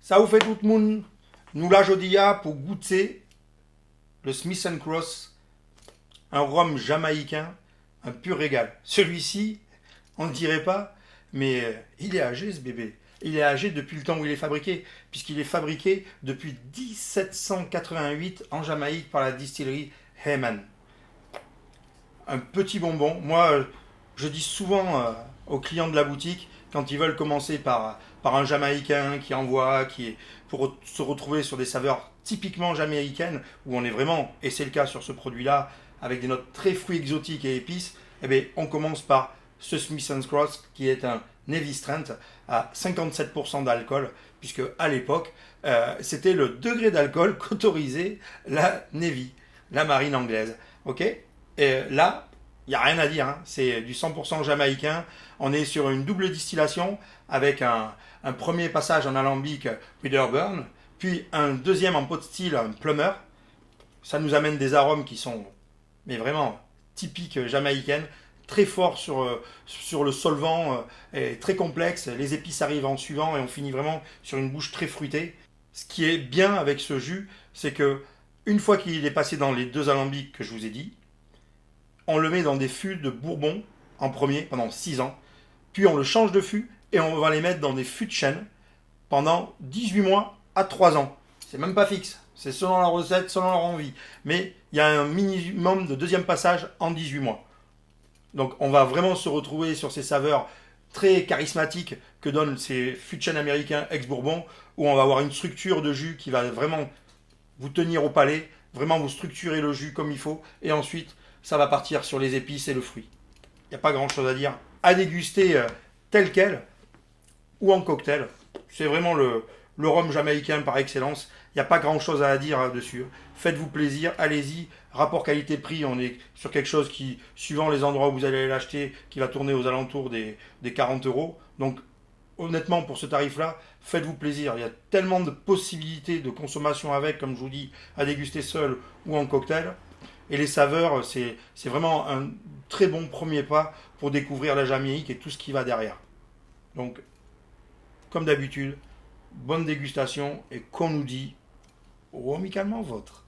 Ça vous fait tout le monde. Nous la jodia pour goûter le Smith Cross, un rhum jamaïcain, un pur régal. Celui-ci, on ne dirait pas, mais il est âgé ce bébé. Il est âgé depuis le temps où il est fabriqué, puisqu'il est fabriqué depuis 1788 en Jamaïque par la distillerie Heyman. Un petit bonbon. Moi, je dis souvent aux clients de la boutique, quand ils veulent commencer par un Jamaïcain qui envoie, pour se retrouver sur des saveurs typiquement jamaïcaines, où on est vraiment, et c'est le cas sur ce produit-là, avec des notes très fruits exotiques et épices, eh bien, on commence par ce Smith Cross qui est un Navy Strength à 57% d'alcool, puisque à l'époque, c'était le degré d'alcool qu'autorisait la Navy, la marine anglaise. Ok. Et là, il n'y a rien à dire, hein. C'est du 100% jamaïcain. On est sur une double distillation avec un premier passage en alambic Peterburn, puis un deuxième en pot de style, un plummer. Ça nous amène des arômes qui sont mais vraiment typiques jamaïcaines, très forts sur le solvant, et très complexes. Les épices arrivent en suivant et on finit vraiment sur une bouche très fruitée. Ce qui est bien avec ce jus, c'est que une fois qu'il est passé dans les deux alambics que je vous ai dit, on le met dans des fûts de Bourbon en premier pendant 6 ans, puis on le change de fût et on va les mettre dans des fûts de chêne pendant 18 mois à 3 ans. C'est même pas fixe, c'est selon la recette, selon leur envie. Mais il y a un minimum de deuxième passage en 18 mois. Donc on va vraiment se retrouver sur ces saveurs très charismatiques que donnent ces fûts de chêne américains ex-Bourbon, où on va avoir une structure de jus qui va vraiment vous tenir au palais, vraiment vous structurer le jus comme il faut, et ensuite ça va partir sur les épices et le fruit. Il n'y a pas grand chose à dire. À déguster tel quel ou en cocktail. C'est vraiment le rhum jamaïcain par excellence. Il n'y a pas grand chose à dire dessus. Faites-vous plaisir, allez-y. Rapport qualité-prix, on est sur quelque chose qui, suivant les endroits où vous allez l'acheter, qui va tourner aux alentours des 40 euros. Donc, honnêtement, pour ce tarif-là, faites-vous plaisir. Il y a tellement de possibilités de consommation avec, comme je vous dis, à déguster seul ou en cocktail. Et les saveurs, c'est vraiment un très bon premier pas pour découvrir la Jamaïque et tout ce qui va derrière. Donc, comme d'habitude, bonne dégustation et qu'on nous dit, oh, amicalement vôtre.